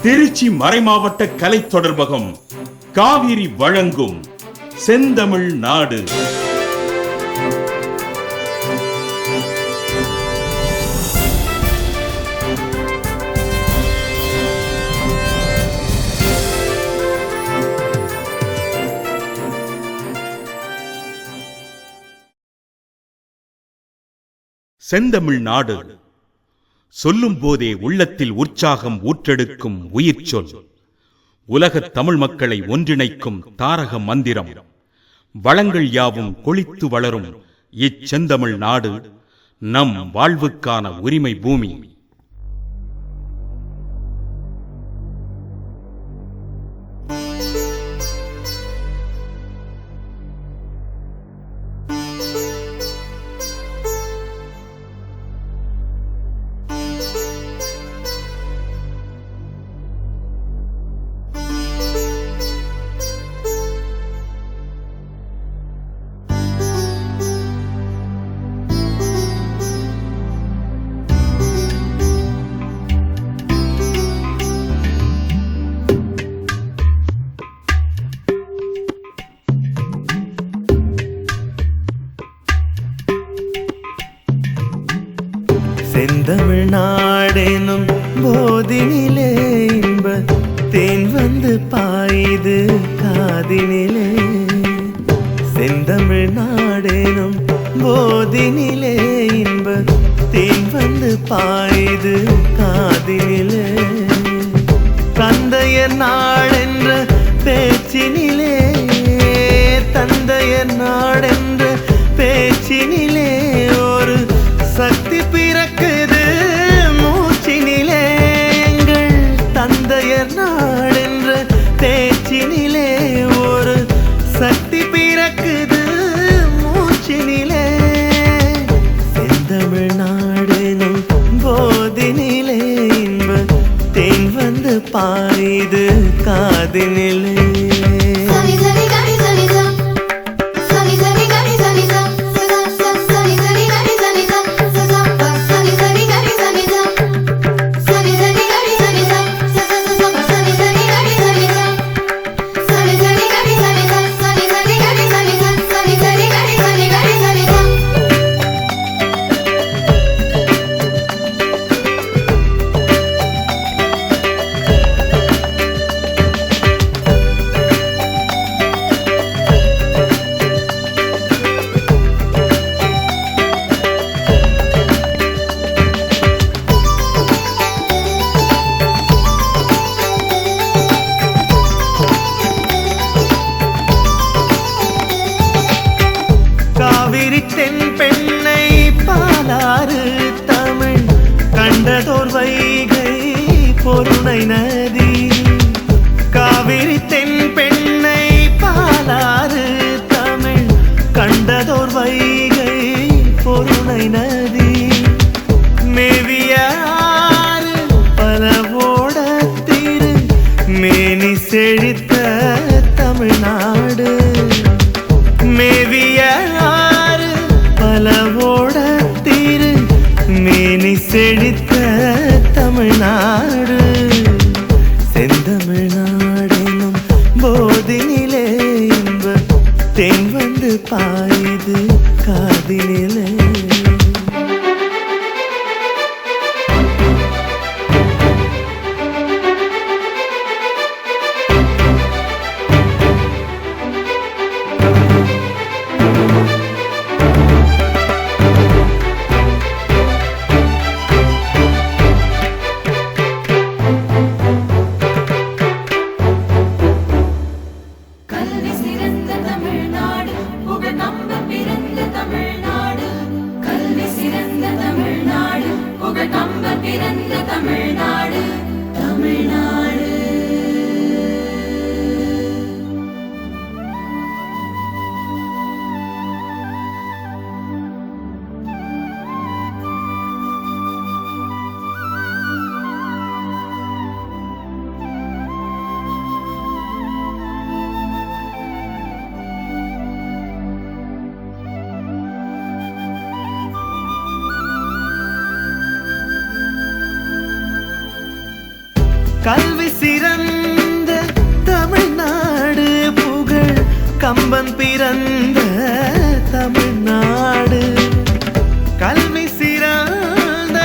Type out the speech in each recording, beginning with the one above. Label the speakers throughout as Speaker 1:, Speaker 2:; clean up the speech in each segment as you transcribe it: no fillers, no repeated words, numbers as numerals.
Speaker 1: திருச்சி மறைமாவட்ட கலை தொடர்பகம் காவிரி வழங்கும் செந்தமிழ் நாடு. செந்தமிழ் நாடு சொல்லும் போதே உள்ளத்தில் உற்சாகம் ஊற்றெடுக்கும் உயிர் சொல். உலகத் தமிழ் மக்களை ஒன்றிணைக்கும் தாரக மந்திரம். வளங்கள் யாவும் கொழித்து வளரும் இச்செந்தமிழ் நாடு நம் வாழ்வுக்கான உரிமை பூமி.
Speaker 2: செந்தமிழ் நாடெனும் போதினிலே இன்ப தேன் வந்து பாயுது காதினிலே. செந்தமிழ் நாடெனும் போதினிலே இன்ப தேன் வந்து பாயுது காதினிலே. தந்தையர் நாடென்ற பேச்சினிலே, தந்தையர் நாடென்ற பேச்சினிலே ஒரு சக்தி பிறக்குது மூச்சினிலே. எங்கள் தந்தையர் நாடென்ற பேச்சினிலே ஒரு சக்தி பிறக்குது மூச்சினிலே. செந்தமிழ் நாடெனும் போதினிலே இன்ப தேன் வந்து பாயுது காதினிலே. தென்பெண்ணை பாலாறு தமிழ் கண்டதோர் வைகை பொருணை நதி. காவிரி தென்பெண்ணை பாலாறு தமிழ் கண்டதோர் வைகை பொருணை நதி. மேவிய ஆறு பல ஓடத்திரு மேனி செழித்த தமிழ்நாடு. மேவிய பலவோடத்திரு மேனி செழித்த தமிழ்நாடு. செந்தமிழ் நாடெனும் போதினிலே இன்ப தேன் வந்து பாயுது காதினிலே. கல்வி சிறந்த தமிழ்நாடு புகழ் கம்பன் பிறந்த தமிழ்நாடு கல்வி சிறந்த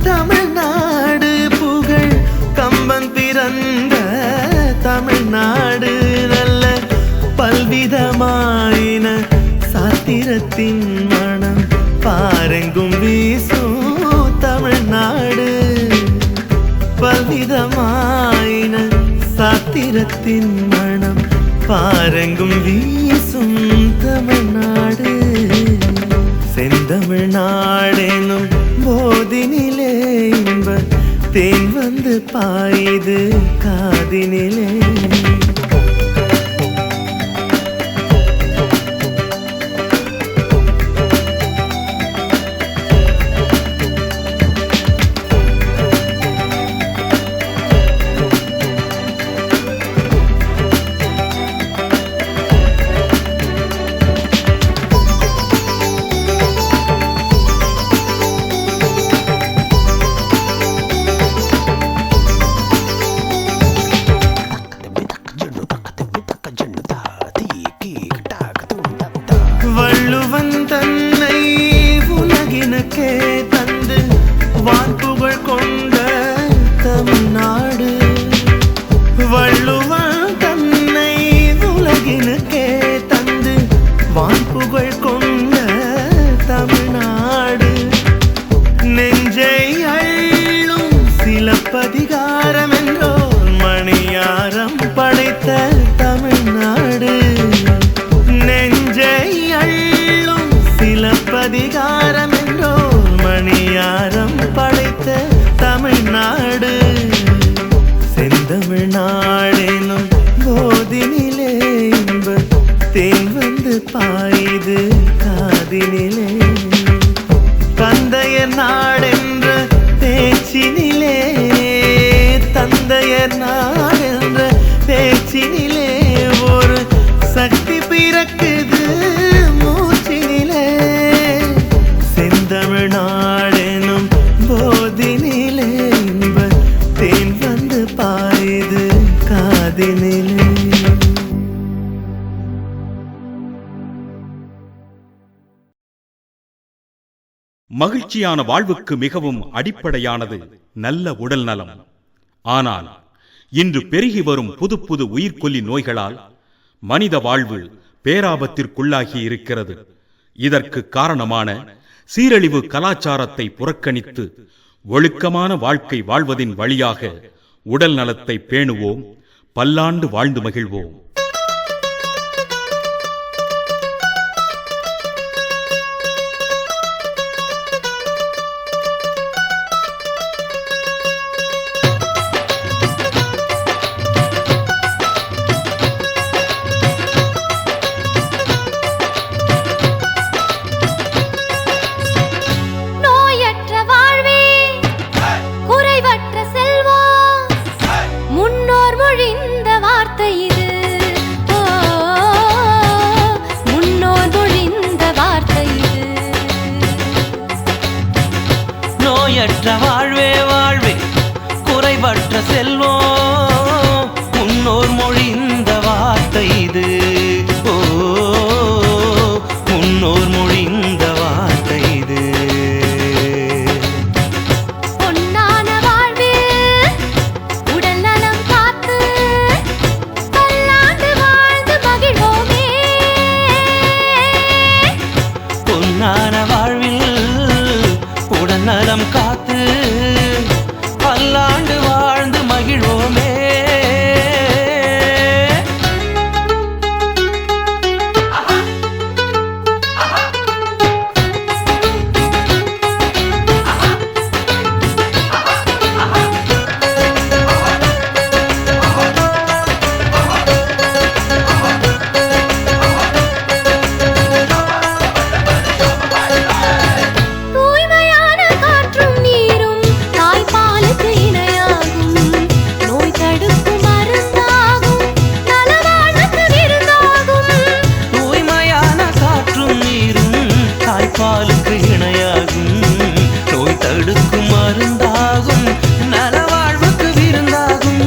Speaker 2: தமிழ்நாடு புகழ் கம்பன் பிறந்த தமிழ்நாடு நல்ல பல்விதமாயின சாத்திரத்தின் மனம் பாரெங்கும் வீசும் தமிழ்நாடு பல்விதமாயின சாத்திரத்தின் மனம் பாரெங்கும் வீசும் தமிழ்நாடு செந்தமிழ்நாடெனும் போதினிலே இன்ப தேன் வந்து பாயுது காதினிலே வள்ளுவன் தன்னை உலகினுக்கே தந்து வான்புகழ் கொண்ட தமிழ்நாடு வள்ளுவன் தன்னை உலகினுக்கே தந்து வான்புகழ் கொண்ட தமிழ்நாடு நெஞ்சை அள்ளும் சிலப்பதிகாரம் என்றோர் மணியாரம் படைத்த தமிழ்நாடு நெஞ்சை அள்ளும் சிலப்பதிகாரம் என்றோர் மணியாரம் படைத்த தமிழ்நாடு செந்தமிழ்நாடெனும் போதினிலே இன்ப தேன் வந்து பாயுது காதினிலே தந்தையர் நாடென்ற பேச்சினிலே தந்தையர் நாடென்ற பேச்சினிலே ஒரு சக்தி பிறக்குது மூச்சினிலே செந்தமிழ்நாடெனும் போதினிலே இன்ப தேன் வந்து பாயுது காதினிலே
Speaker 1: மகிழ்ச்சியான வாழ்வுக்கு மிகவும் அடிப்படையானது நல்ல உடல் நலம். ஆனால் இன்று பெருகி வரும் புது புது உயிர்கொல்லி நோய்களால் மனித வாழ்வு பேராபத்திற்குள்ளாகி இருக்கிறது. இதற்கு காரணமான சீரழிவு கலாச்சாரத்தை புறக்கணித்து ஒழுக்கமான வாழ்க்கை வாழ்வதின் வழியாக உடல் நலத்தை பேணுவோம், பல்லாண்டு வாழ்ந்து மகிழ்வோம்.
Speaker 3: நோயற்ற வாழ்வே வாழ்வே குறைவற்ற செல்வம் முன்னோர் மொழிந்த வார்த்தை இது. முன்னோர் மொழிந்த வார்த்தை இது.
Speaker 4: பொன்னான வாழ்வில் உடல் நலம் காத்து பல்லாண்டு வாழ்ந்து மகிழ்வோமே.
Speaker 3: பொன்னான வாழ்வில் உடல் நலம் காத்து பல்லாண்டு வாழ்ந்து மகிழ்வோமே. பாலுக்கு இணையாகும் நோய் தடுக்கும் மருந்தாகும் நலவாழ்வுக்கு விருந்தாகும்.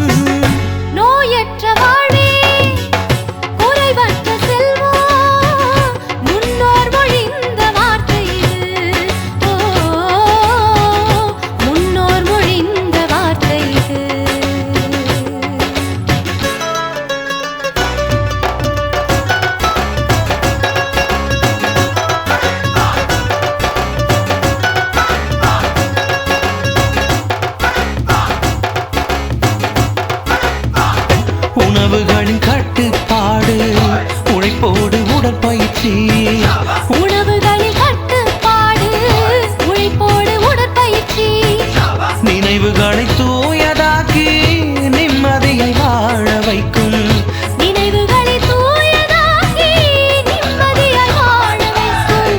Speaker 3: கட்டுப்பாடு உழைப்போடு உடற்பயிற்சி
Speaker 4: உணவுகளில் கட்டுப்பாடு உழைப்போடு உடற்பயிற்சி
Speaker 3: நினைவுகளை தூயதாக்கி நிம்மதியை வாழ வைக்கும்
Speaker 4: நினைவுகளை தூயதாக்கி நிம்மதியாய் வாழ வைக்கும்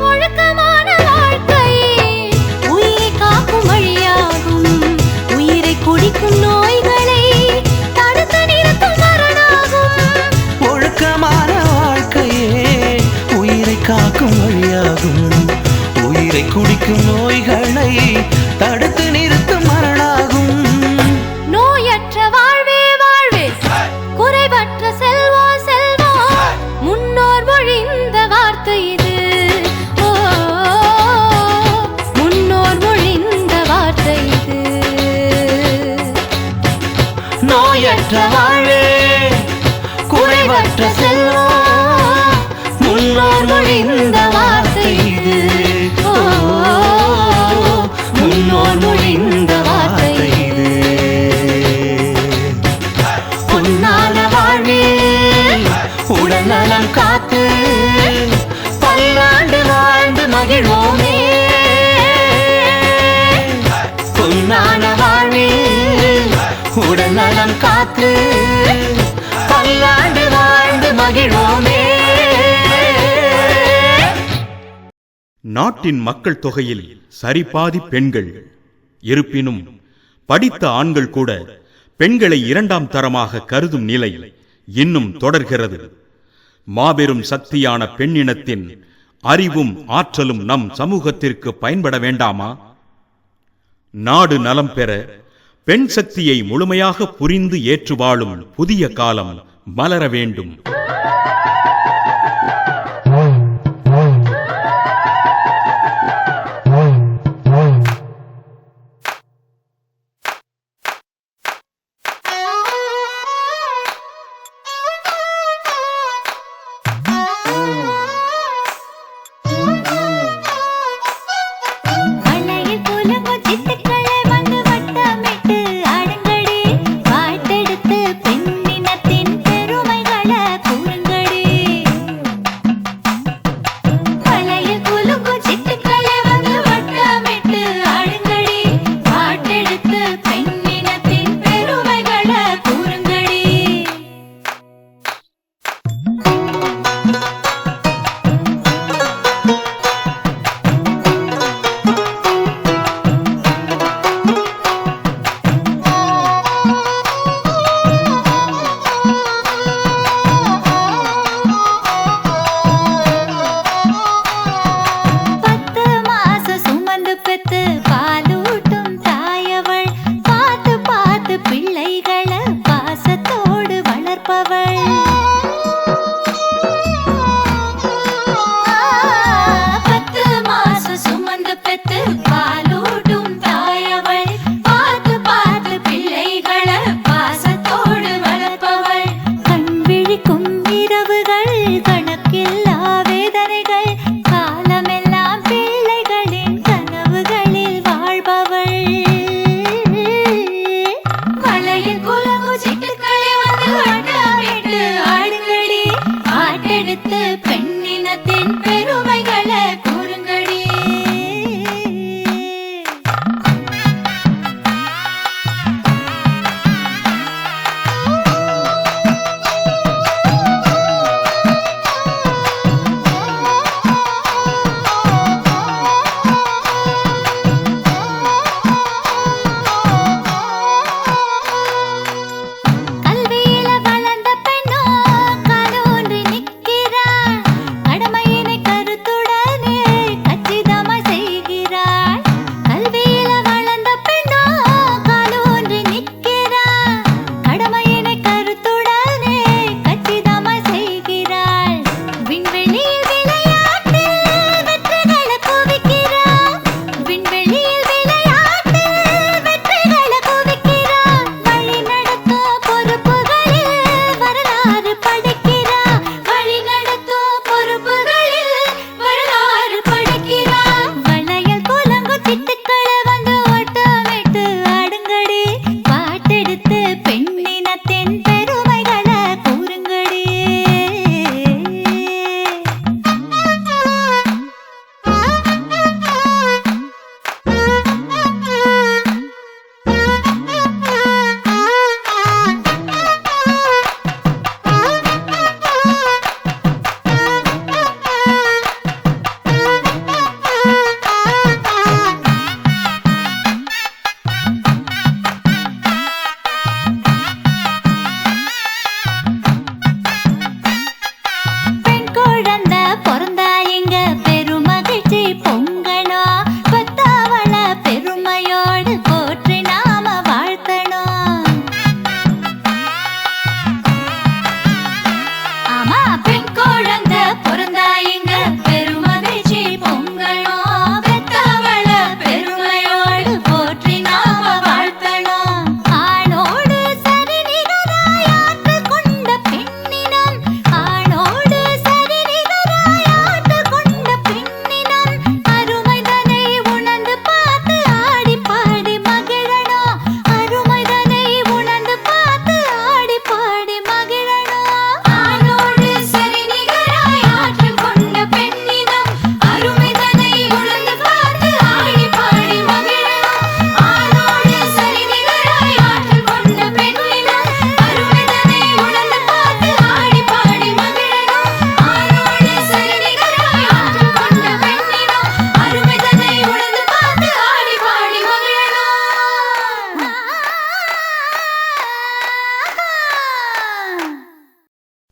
Speaker 4: ஒழுக்கமான வாழ்க்கை உயிரை காக்கும் வழியாகும் உயிரை குடிக்கும் நோய்களை தடுத்து நிறுத்தும் மரணாகும்
Speaker 3: ஒழுக்கமான வாழ்க்கையே உயிரை காக்கும் வழியாகும் உயிரை குடிக்கும் நோய்களை தடுத்து நிறுத்தும் மரணாகும்
Speaker 4: நோயற்ற வாழ்வே வாழ்வே குறைவற்ற செல்வோ செல்வோ முன்னோர் மொழிந்த வார்த்தை இது ஓ முன்னோர் மொழிந்த வார்த்தை இது
Speaker 3: நோயற்ற வாழ்வே குறைவற்ற செல்வம் முன்னோர் மொழிந்த வார்த்தை இது ஓ, முன்னோர் மொழிந்த வார்த்தை இது பொன்னான வாழ்வில் உடல் நலம் காத்து பல்லாண்டு வாழ்ந்து மகிழ்வோமே பொன்னான வாழ்வில் உடல் நலம் காத்து பல்லாண்டு வாழ்ந்து மகிழ்வோமே
Speaker 1: நாட்டின் மக்கள் தொகையில் சரிபாதி பெண்கள். இருப்பினும் படித்த ஆண்கள் கூட பெண்களை இரண்டாம் தரமாக கருதும் நிலை இன்னும் தொடர்கிறது. மாபெரும் சக்தியான பெண்ணினத்தின் அறிவும் ஆற்றலும் நம் சமூகத்திற்கு பயன்பட வேண்டாமா? நாடு நலம் பெற பெண் சக்தியை முழுமையாக புரிந்து ஏற்று வாழும் புதிய காலம் மலர வேண்டும்.
Speaker 4: மலையில் புலம்பும் சிட்டுக்களை வந்து வட்டமிட்டு ஆடுங்கடி பாட்டெடுத்து பெண்ணினத்தின் பெருமைகளை கூறுங்கடி மலையில் புலம்பும் சிட்டுக்களை வந்து வட்டமிட்டு ஆடுங்கடி பாட்டெடுத்து பெண்ணினத்தின் பெருமைகளை கூறுங்கடி பத்து மாசம் சுமந்து பெத்து பாலூட்டும் தாயவள் பார்த்து பார்த்து பிள்ளைகளை பாசத்தோடு வளர்ப்பவள் பத்து மாசம் சுமந்து பெத்து பாலூட்டும் தாயவள் பார்த்து பார்த்து பிள்ளைகளை பாசத்தோடு வளர்ப்பவள் கண் விழிக்கும் இரவுகள் கணக்கில்லா வேதனைகள் காலமெல்லாம் பிள்ளைகளின் கனவுகளில் வாழ்பவள் மலையில் குலவு சிட்டுக்களை வந்து வட்டமிட்டு ஆடுங்கடி ஆட்டெடுத்து பெண்ணினத்தின் பெருமைகளை கூறுங்கடி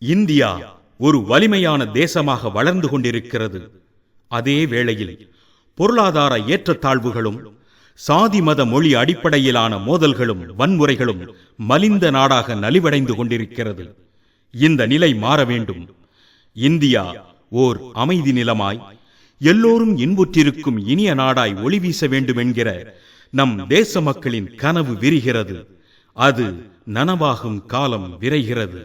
Speaker 1: இந்தியா ஒரு வலிமையான தேசமாக வளர்ந்து கொண்டிருக்கிறது. அதே வேளையில் பொருளாதார ஏற்றத்தாழ்வுகளும் சாதி மத மொழி அடிப்படையிலான மோதல்களும் வன்முறைகளும் மலிந்த நாடாக நலிவடைந்து கொண்டிருக்கிறது. இந்த நிலை மாற வேண்டும். இந்தியா ஓர் அமைதி நிலமாய் எல்லோரும் இன்புற்றிருக்கும் இனிய நாடாய் ஒளி வீச வேண்டும் என்கிற நம் தேச மக்களின் கனவு விரிகிறது. அது நனவாகும் காலம் விரைகிறது.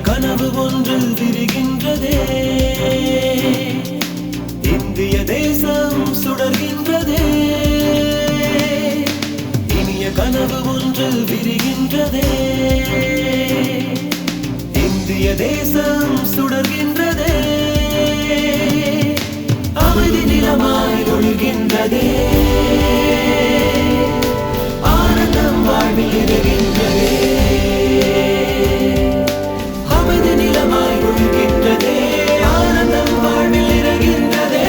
Speaker 2: கனவு ஒன்று விரிகின்றதே, இந்திய தேசம் சுடர்கின்றதே. இனிய கனவு ஒன்று விரிகின்றதே, இந்திய தேசம் சுடர்கின்றதே. அமைதி நிலமாய் ஒழுகின்றதே, ஆனந்தம் வாழ்வில் இருகின்றதே. ஆனந்தம் வாழ்வில் இருகின்றதே.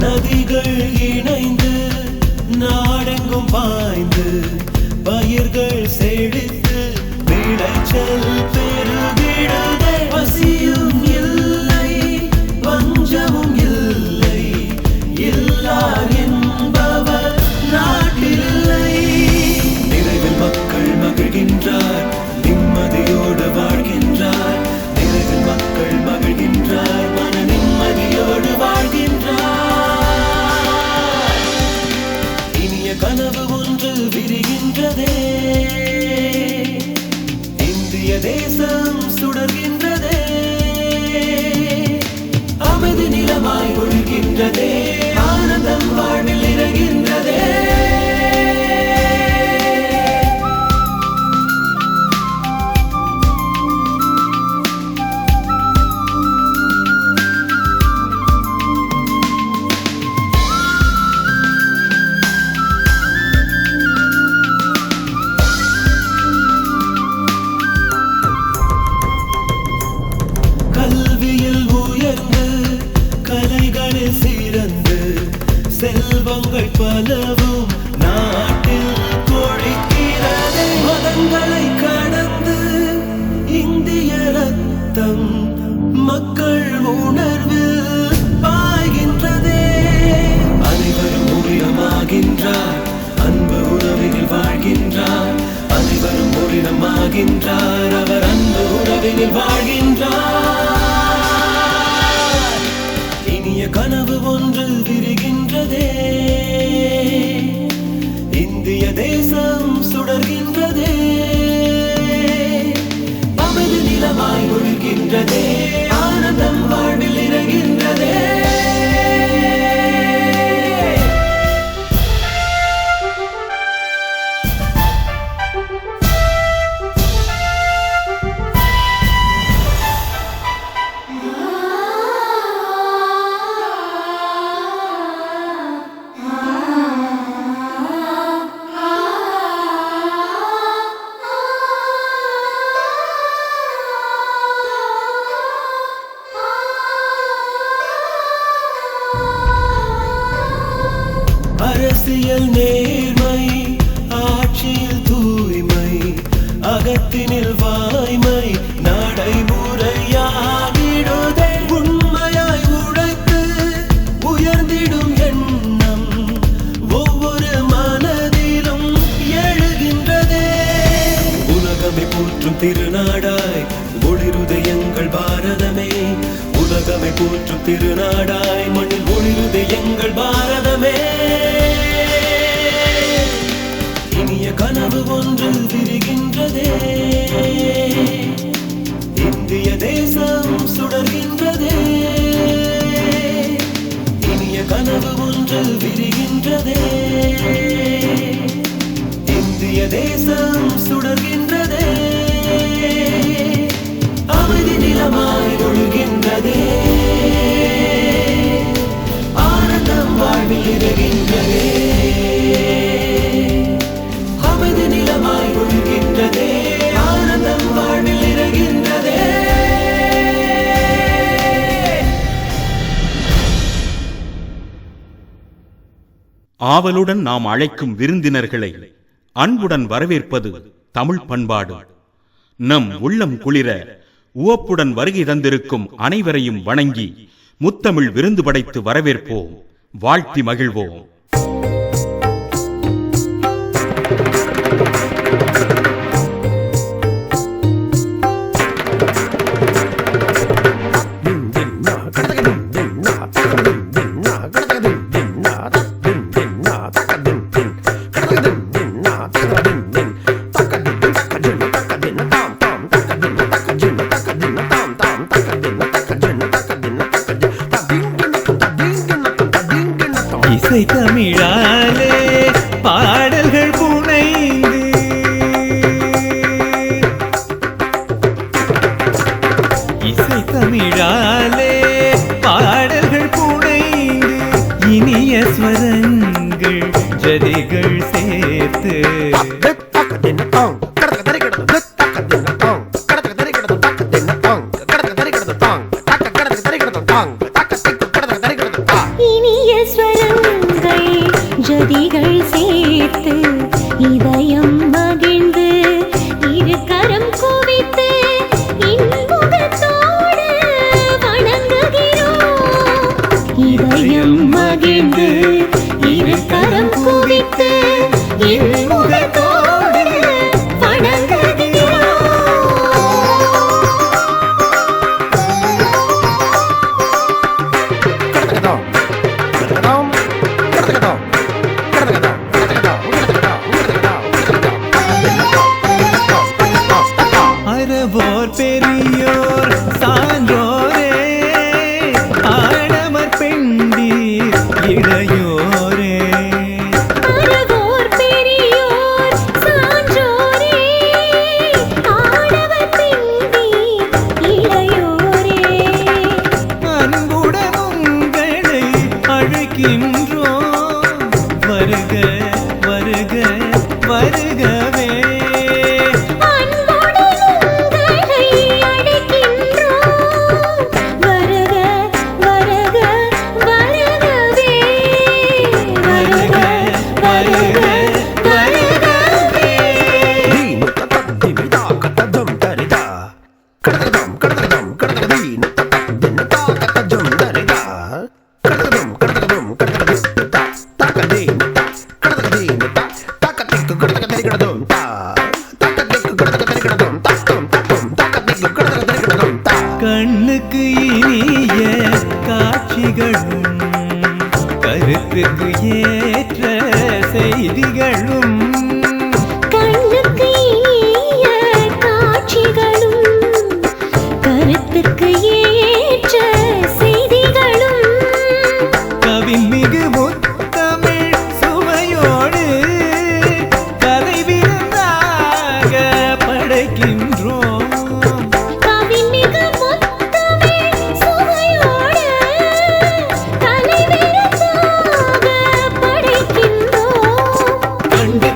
Speaker 2: நதிகள் இணைந்து நாடெங்கும் பாய்ந்து பயிர்கள் செழித்து விளைச்சல் பெருகிடுதே. பசியும் இல்லை, பஞ்சமும் இல்லை, இல்லார் என்பவர் நாட்டில்லை. நிறைவில் மக்கள் மகிழ்கின்றார், நிம்மதியோடு வாழ்கின்றார். நிறைவில் மக்கள் மகிழ்கின்றார், மன நிம்மதியோடு வாழ்கின்றார். கனவு ஒன்று விரிகின்றதே, இந்திய தேசம் சுடர்கின்றதே. அமைதி நிலமாய் ஒழுகின்றதே, ஆனந்தம் வாழ்வில் இருகின்றதே. செல்வங்கள் பலவும் நாட்டில் கொழிக்கிறது. மதங்களை கடந்து இந்திய ரத்தம் மக்கள் உணர்வில் பாய்கின்றதே. அனைவரும் உரினமாகின்றார், அன்பு உறவினில் வாழ்கின்றார். அனைவரும் உரினமாகின்றார், அவர் அன்பு உறவினில் வாழ்கின்றார். இனிய கனவு ஒன்று விரிகின்றதே, இந்திய தேசம் சுடர்கின்றதே. அமைதி நிலமாய் ஒழுகின்றதே, ஆனந்தம் வாழ்வில் இருகின்றதே. நாட்டினில் வாய்மை நடைமுறையாகிடுதே. உண்மையாய் உழைத்து உயர்ந்திடும் எண்ணம் ஒவ்வொரு மனதிலும் எழுகின்றதே. உலகமே போற்றும் திருநாடாய் ஒளிருதே எங்கள் பாரதமே. உலகமே போற்றும் திருநாடாய் மண்ணில் ஒளிருதே எங்கள் பாரதமே. இனிய கனவு ஒன்று விரிகின்றதே. இந்திய தேசம் சுடர்கின்றதே. இனிய கனவு ஒன்று விரிகின்றதே. இந்திய தேசம் சுடர்கின்றதே. அமைதி நிலமாய் ஒழுகின்றதே. ஆனந்தம் வாழ்வில் இருகின்றதே. அமைதி நிலமாய் ஒழுகின்றதே. ஆனந்தம் வாழ்வில் இருகின்றதே.
Speaker 1: ஆவலுடன் நாம் அழைக்கும் விருந்தினர்களை அன்புடன் வரவேற்பது தமிழ் பண்பாடு. நம் உள்ளம் குளிர உவப்புடன் வருகை தந்திருக்கும் அனைவரையும் வணங்கி முத்தமிழ் விருந்து படைத்து வரவேற்போம், வாழ்த்தி மகிழ்வோம்.
Speaker 5: இசை தமிழாலே பாடல்கள் புனைந்து இசை தமிழாலே பாடல்கள் புனைந்து இனிய ஸ்வரங்கள் ஜதிகள் சேர்த்து
Speaker 4: இனிய ஸ்வரங்கள் ஜதிகள் சேர்த்து இதயம் மகிழ்ந்து இரு கரம் குவித்து இன்புகத்தோடு வணங்குகிறோம். இதயம் மகிழ்ந்து இரு கரம் குவித்து இன்புகத்தோடு வணங்குகிறோம்.
Speaker 5: அறவோர் பெரியோர் சான்றோரே ஆடவர் பெண்டீர் இளையோரே
Speaker 4: அறவோர் பெரியோர் சான்றோரே ஆடவர் பெண்டீர் இளையோரே
Speaker 5: அன்புடன் உங்களை அழைக்கின்றோம், வருக வருக வருகவே.
Speaker 4: அன்புடன் உங்களை அழைக்கின்றோம், வருக வருக வருகவே. வருக வருக வருகவே.
Speaker 5: கண்ணுக்கு இனிய காட்சிகளும் கருத்துக்கு ஏற்ற செய்திகளும்
Speaker 4: கண்ணுக்கு இனிய காட்சிகளும் கருத்துக்கு ஏற்ற செய்திகளும்
Speaker 5: கவிமிகு முத்தமிழ் சுவையோடு கதை விருந்தாக படைக்கின்றோம்.
Speaker 4: கவிமிகு முத்தமிழ் சுவையோடு கலைவிருந்தாக படைக்கின்றோம்.
Speaker 5: கண்டு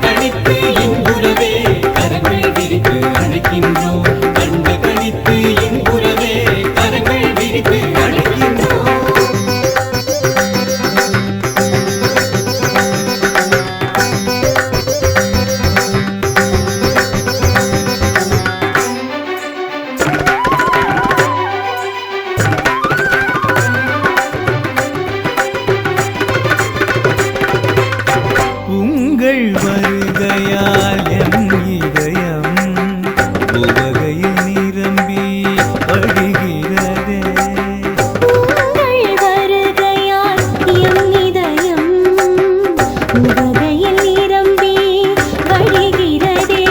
Speaker 5: வருகையால் என் இதயம் உவகையில் நிரம்பி வழிகிறதே.
Speaker 4: உங்கள் வருகையால் எம் இதயம் உவகையில் நிரம்பி வழிகிறதே.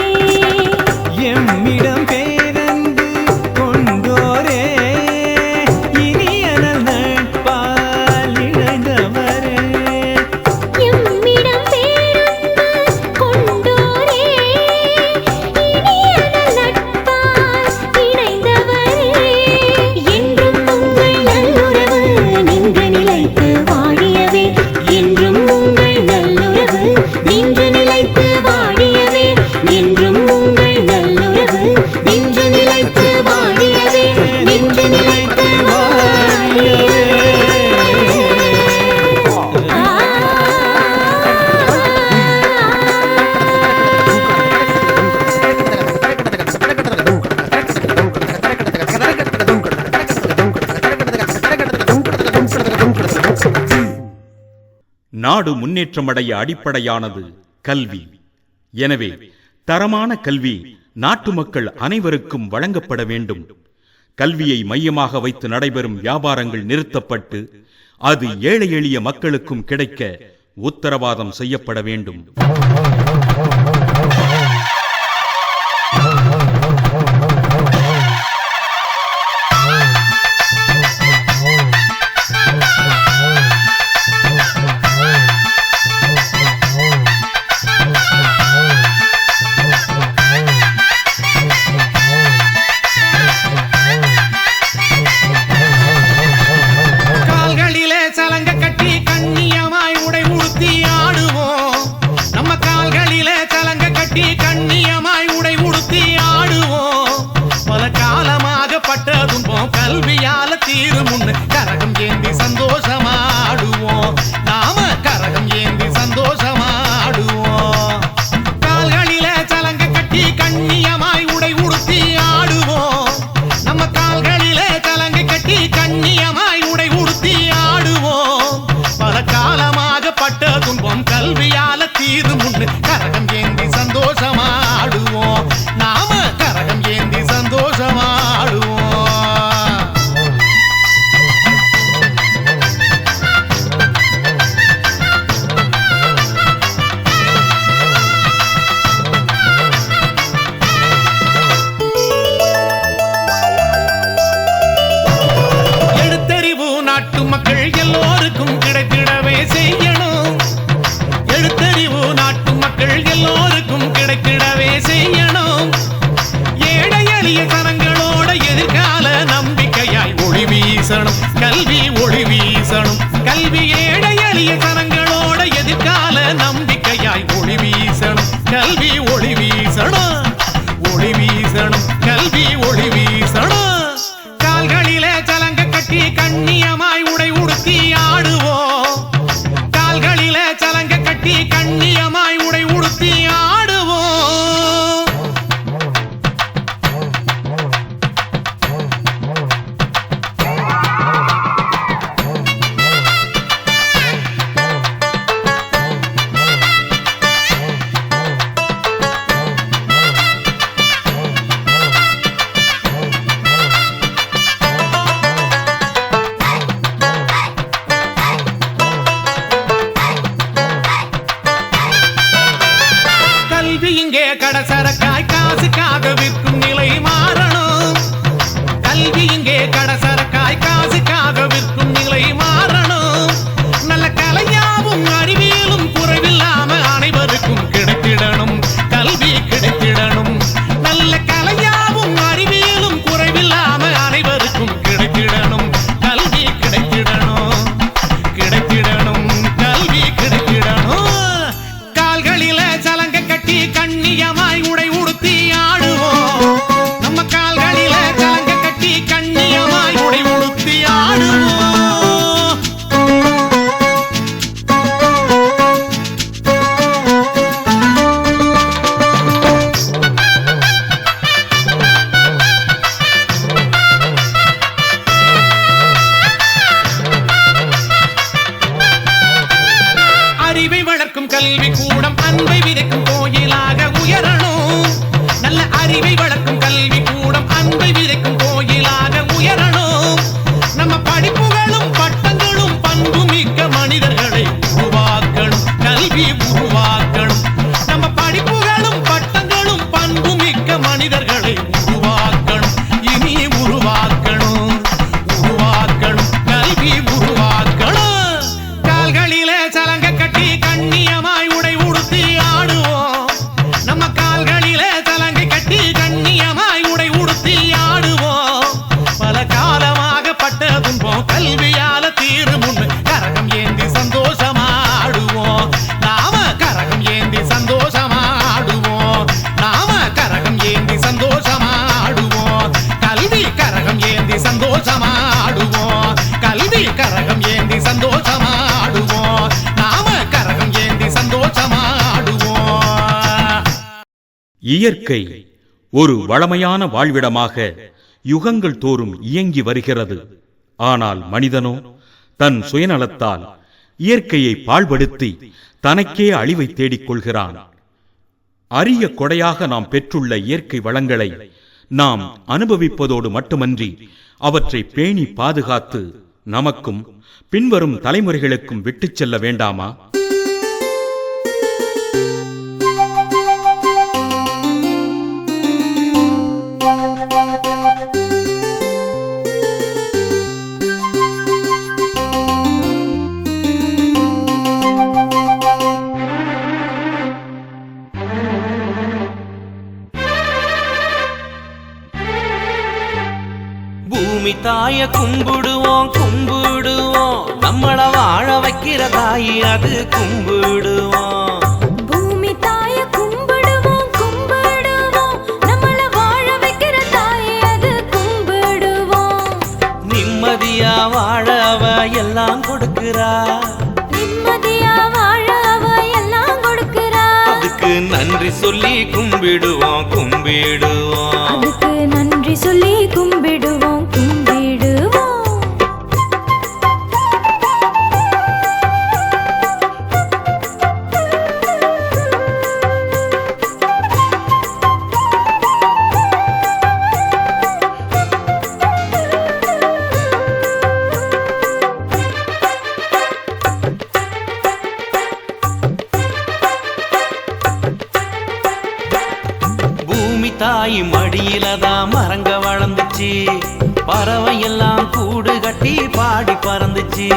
Speaker 5: எம்மிடம் பேரன்பு கொண்டோரே, இனியனல் நட்பால் இணைந்தவரே.
Speaker 4: எம்மிடம் பேரன்பு கொண்டோரே, இனியனல் நட்பால் இணைந்தவரே. என்றும் உங்கள் நல்லுறவு நின்று நிலைத்து வாழியவே. என்றும் உங்கள் நல்லுறவு நின்று நிலைத்து வாழியவே. என்றும் உங்கள் நல்லுறவு நின்று நிலைத்து வாழியவே. நின்று நிலைத்து வாழியவே.
Speaker 1: நாடு முன்னேற்றமடைய அடிப்படையானது கல்வி. எனவே தரமான கல்வி நாட்டு மக்கள் அனைவருக்கும் வழங்கப்பட வேண்டும். கல்வியை மையமாக வைத்து நடைபெறும் வியாபாரங்கள் நிறுத்தப்பட்டு அது ஏழை எளிய மக்களுக்கும் கிடைக்க உத்தரவாதம் செய்யப்பட வேண்டும்.
Speaker 6: கால்களிலே சலங்க கட்டி கண்ணியமாய் உடை உடுத்தி ஆடுவோம். நம்ம கால்களிலே சலங்க கட்டி கண்ணியமாய் உடை உடுத்தி ஆடுவோம். பல காலமாக பட்ட துன்பம் கல்வியால தீருமுன்னு கரகம் ஏந்தி சந்தோஷமாடுவோம். நாம கரகம் ஏந்தி சந்தோஷமாடுவோம். கால்களிலே சலங்க கட்டி கண்ணியமாய் உடை உடுத்தி ஆடுவோம். நம்ம கால்களிலே சலங்க கட்டி கண்ணியமாய் உடை உடுத்தி ஆடுவோம். பல காலமாக பட்ட துன்பம் கல்வியால தீருமுன்னு கரகம் ஏந்தி சந்தோஷமாடுவோம். நாம கரகம் ஏந்தி சந்தோஷமாடுவோம். எழுத்தறிவு நாட்டு மக்கள் எல்லோருக்கும் கிடைத்திடவே செய்யணும். எழுத்தறிவு நாட்டு மக்கள் எல்லோருக்கும் கிடைத்திடவே செய்யணும். ஏழை எளிய ஜனங்களோட எதிர்கால நம்பிக்கையாய் ஒளி வீசணும். கல்வி ஒளி வீசணும். கல்வி ஏழை எளிய ஜனங்களோட எதிர்கால நம்பிக்கையாய் ஒளி வீசணும். கல்வி ஒளி வீசணும். ஒளி வீசணும். கல்வி ஒளி வீசணும். கால்களிலே சலங்க கட்டி கண்ணியமாய் உடை உடுத்தி ஆடுவோம். கால்களிலே சலங்க கட்டி கண்ணியமாய் உடை உடுத்தி ஆடுவோம். கல்வி இங்கே கடசரக்காய் காசுக்காக விற்கும் நிலை மாறணும். கல்வி இங்கே கடசரக்காய் காசுக்காக விற்கும் நிலை மாறணும். நல்ல கலையாவும் அறிவியலும் குறைவில்லாம அனைவருக்கும் கிடைத்திடணும். கல்வி கிடைத்திடணும். நல்ல கலையாவும் அறிவியலும் குறைவில்லாம அனைவருக்கும் கிடைத்திடணும். கல்வி கிடைத்திடணும். கிடைத்திடணும். கல்வி கிடைத்திடணும். கால்களிலே சலங்க கட்டி கண்ணியமாய் உடை உடுத்தி ஆடுவோம். நம்ம கால்களிலே சலங்க கட்டி கண்ணியமாய் உடை உடுத்தி
Speaker 1: இயற்கை ஒரு வளமையான வாழ்விடமாக யுகங்கள் தோறும் இயங்கி வருகிறது. ஆனால் மனிதனோ தன் சுயநலத்தால் இயற்கையை பாழ்படுத்தி தனக்கே அழிவை தேடிக் கொள்கிறான். அரிய கொடையாக நாம் பெற்றுள்ள இயற்கை வளங்களை நாம் அனுபவிப்பதோடு மட்டுமன்றி அவற்றை பேணி பாதுகாத்து நமக்கும் பின்வரும் தலைமுறைகளுக்கும் விட்டுச் செல்ல வேண்டாமா?
Speaker 3: பூமி தாய கும்பிடுவோம் கும்பிடுவோம், நம்மள வாழ வைக்கிற தாயி அது கும்பிடுவோம்.
Speaker 4: பூமி தாய கும்பிடுவோம் கும்பிடுவோம், நம்மள வாழ வைக்கிற தாயி அது கும்பிடுவோம்.
Speaker 3: நிம்மதியா வாழ அவ எல்லாம் கொடுக்கிறா,
Speaker 4: நிம்மதியா வாழ அவ எல்லாம் கொடுக்கிறா.
Speaker 3: அதுக்கு நன்றி சொல்லி கும்பிடுவோம் கும்பிடுவோம்.
Speaker 4: அதுக்கு நன்றி சொல்லி கும்பிடுவோம் கும்பிடுவோம்.
Speaker 3: பூமி தாய் மடியில தான் மரங்க வளர்ந்துச்சு, பறவை எல்லாம் கூடு கட்டி பாடி பறந்துச்சு.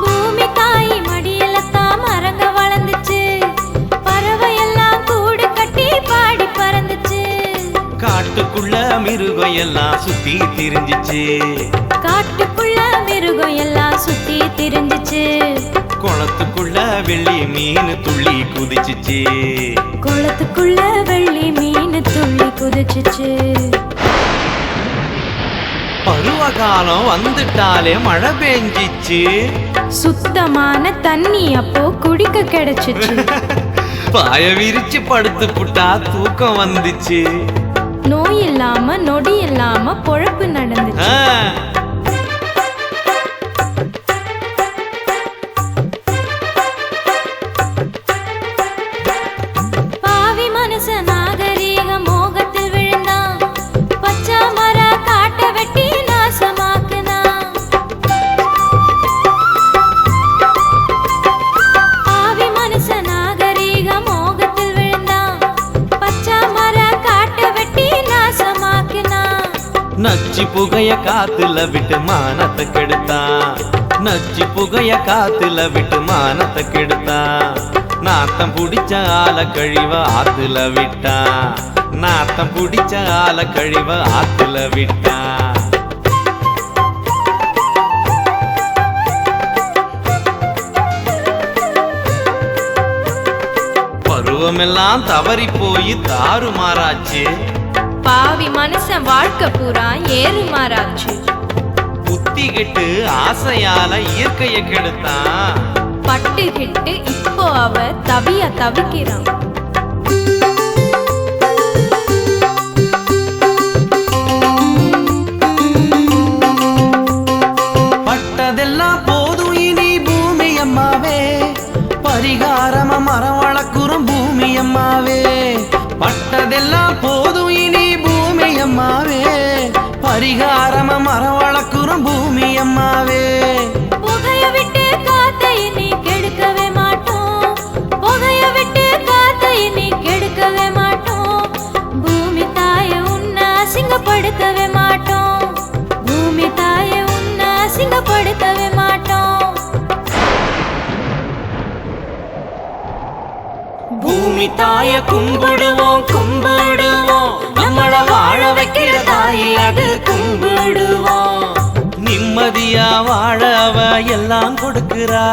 Speaker 4: பூமி தாய் மடியில தான் மரங்க வளர்ந்துச்சு, பறவை எல்லாம் கூடு கட்டி பாடி பறந்துச்சு.
Speaker 3: காட்டுக்குள்ள மிருகம் எல்லாம் சுத்தி திரிஞ்சிச்சு,
Speaker 4: காட்டுக்குள்ள மிருகம் எல்லாம் சுத்தி திரிஞ்சிச்சு.
Speaker 3: குளத்துக்குள்ள வெள்ளி மீன் துள்ளி குதிச்சிச்சு.
Speaker 4: குளத்துக்குள்ள வெள்ளி மீன் துள்ளி குதிச்சிச்சு.
Speaker 3: பருவகாலம் வந்துட்டாலே மழை பெஞ்சிச்சு,
Speaker 4: சுத்தமான தண்ணி அப்போ குடிக்க கிடைச்சிச்சு.
Speaker 3: பாய விரிச்சு படுத்து புட்டா தூக்கம் வந்துச்சு.
Speaker 4: நோய் இல்லாம நொடி இல்லாம பொழப்பு நடந்துச்சு. பாவி மனுஷ நாகரீக மோகத்தில் விழுந்தான், பச்சை மர காட்ட வெட்டி நாசமாக்குனான். பாவி மனுஷ நாகரீக மோகத்தில் விழுந்தான், பச்சை மர காட்ட வெட்டி நாசமாக்குனான்.
Speaker 3: நச்சு புகைய காத்துல விட்டு மானத்தை கெடுத்தான், நச்சு புகைய காத்துல விட்டு மானத்தை கெடுத்தான். நாத்தம் புடிச்ச ஆல கழிவ ஆத்துல விட்டான், நாத்தம் புடிச்ச ஆல கழிவ ஆத்துல விட்டான். பருவமெல்லாம் தவறி போய் தாறுமாறாச்சு,
Speaker 4: பாவி மனுஷன் வாழ்க்கை பூரா ஏறுமாறாச்சு.
Speaker 3: புத்தி கெட்டு ஆசையால இயற்கைய கெடுத்தான்.
Speaker 4: பட்டுக்கிட்டு இப்போ அவ தவிய தவிக்கிறான்.
Speaker 3: பட்டதெல்லாம் போதும் இனி பூமி அம்மாவே, பரிகாரமா மரம் வளர்க்குறும் பூமி அம்மாவே. பட்டதெல்லாம் போதும் இனி பூமி அம்மாவே, பரிகாரமா மரம் வளர்க்குறும் பூமி அம்மாவே.
Speaker 4: புகைய விட்டு காத்தை நீ கெடுக்கவே மாட்டோம், புகைய விட்டு காத்தை நீ கெடுக்கவே மாட்டோம். பூமி தாய உன்னை அசிங்கப்படுத்தவே மாட்டோம், பூமி தாய உன்னை அசிங்கப்படுத்தவே மாட்டோம்.
Speaker 3: பூமி தாய கும்பிடுவோம் கும்பிடுவோம், நம்மள வாழ வைக்கிற தாயை அது கும்பிடுவோம். நிம்மதியா வாழ அவ எல்லாம் கொடுக்கிறா,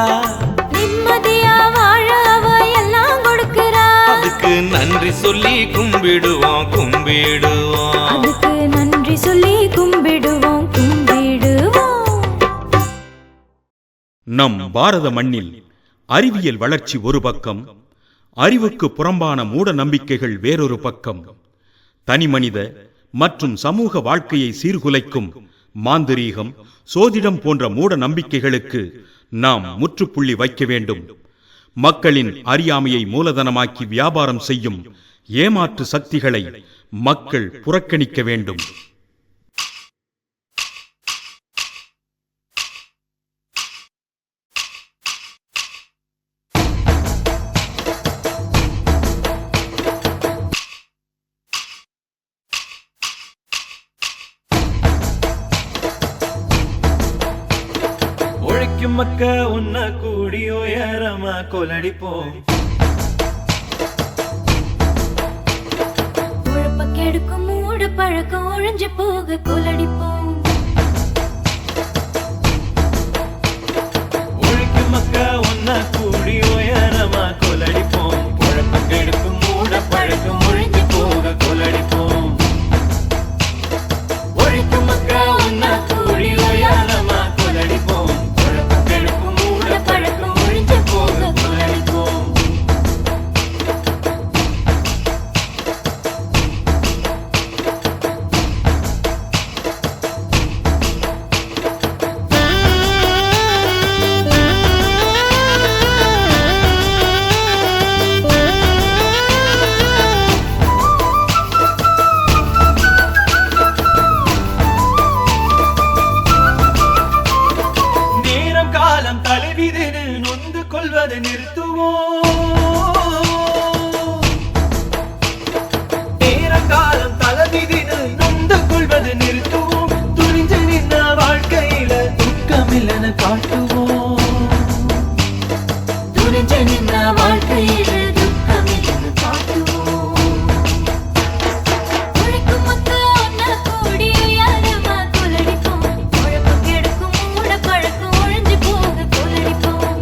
Speaker 4: நிம்மதியா வாழ அவ எல்லாம் கொடுக்கிறா.
Speaker 3: அதுக்கு நன்றி சொல்லி கும்பிடுவோம் கும்பிடுவோம்.
Speaker 4: அதுக்கு நன்றி சொல்லி கும்பிடுவோம் கும்பிடுவோம்.
Speaker 1: நம் பாரத மண்ணில் அறிவியல் வளர்ச்சி ஒரு பக்கம், அறிவுக்கு புறம்பான மூட நம்பிக்கைகள் வேறொரு பக்கம். தனிமனித மற்றும் சமூக வாழ்க்கையை சீர்குலைக்கும் மாந்திரீகம், சோதிடம் போன்ற மூட நம்பிக்கைகளுக்கு நாம் முற்றுப்புள்ளி வைக்க வேண்டும். மக்களின் அறியாமையை மூலதனமாக்கி வியாபாரம் செய்யும் ஏமாற்று சக்திகளை மக்கள் புறக்கணிக்க வேண்டும்.
Speaker 5: உழைக்கும் மக்க உன்ன கூடி உயரமா கொலடிப்போம்.
Speaker 4: உழப்ப கெடுக்கும் மூட பழக்கம் ஒழிஞ்சு போக கொலடிப்போம்.
Speaker 5: உழைக்கும் மக்க உன்ன கூடி உயரமா கொலடிப்போம். உழைப்ப கெடுக்கும் மூட பழக்கம் ஒழிஞ்சு போக கொலடிப்போம். உழைக்கும் மக்க உன்ன கூடி உயரமா கொலடிப்போம். உழைப்ப கெடுக்கும் மூட பழக்கம் ஒழிஞ்சு போக கொலடிப்போம். நேரம் காலம் தலைவிதினு நொந்து கொள்வதை நிறுத்துவோம். நேரம் காலம் தலைவிதினு நொந்து கொள்வதை நிறுத்துவோம். துணிஞ்சு நின்ன வாழ்க்கையில துக்கமில்லன காட்டுவோம்.
Speaker 4: துணிஞ்சு நின்ன வாழ்க்கையில துக்கமில்லைன்னு காட்டுவோம். உழைக்கும் மக்கள் ஒன்னா கூடி உயரமா கொலடிப்போம். உழைப்பு கெடுக்கும் மூட பழக்கம் ஒழிஞ்சு போக கொலடிப்போம்.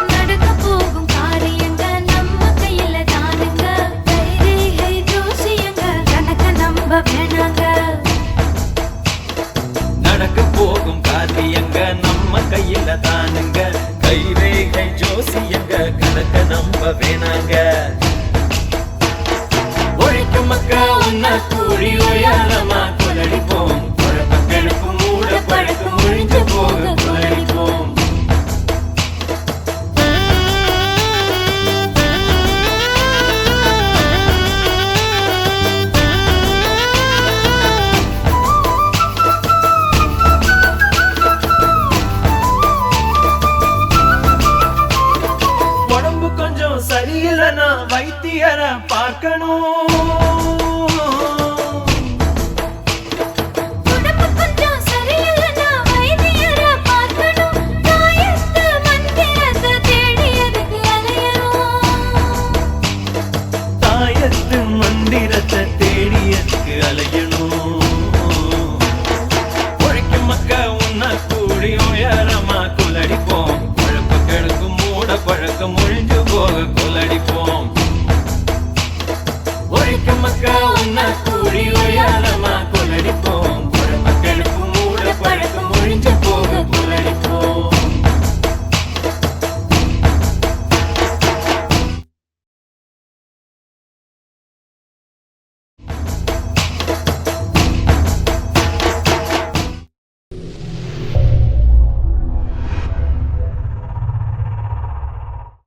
Speaker 4: நடக்க போகும் காரியங்க நம்ம கையில தானுங்க. கைரேகை ஜோசியங்க கணக்க நம்ப வேணாங்க.
Speaker 5: நடக்க போகும் காரியங்க நம்ம கையில தானுங்க. கைரேகை ஜோசியங்க கணக்க நம்ப வேணாங்க. உழைக்கும் மக்க உன்ன கூடி உயரமா கொலடிப்போம். உழைப்ப கெடுக்கும் மூட பழக்கம் ஒழிஞ்சு போக கொலடிப்போம். உடம்பு கொஞ்சம் சரியில்லைன்னா வைத்தியரை பார்க்கணும்.
Speaker 4: உடம்பு கொஞ்சம் சரியில்லைன்னா வைத்தியரை பார்க்கணும். தாயத்து மந்திரத்தை தேடி அதுக்கு அலையணும்.
Speaker 5: தாயத்து மந்திரத்தை தேடியதுக்கு அலையணும். உழைக்கும் மக்க உன்ன கூடி உயரமா கொலடிப்போம். உழைப்பு கெடுக்கும் மூட பழக்கம் ஒழிஞ்சு போக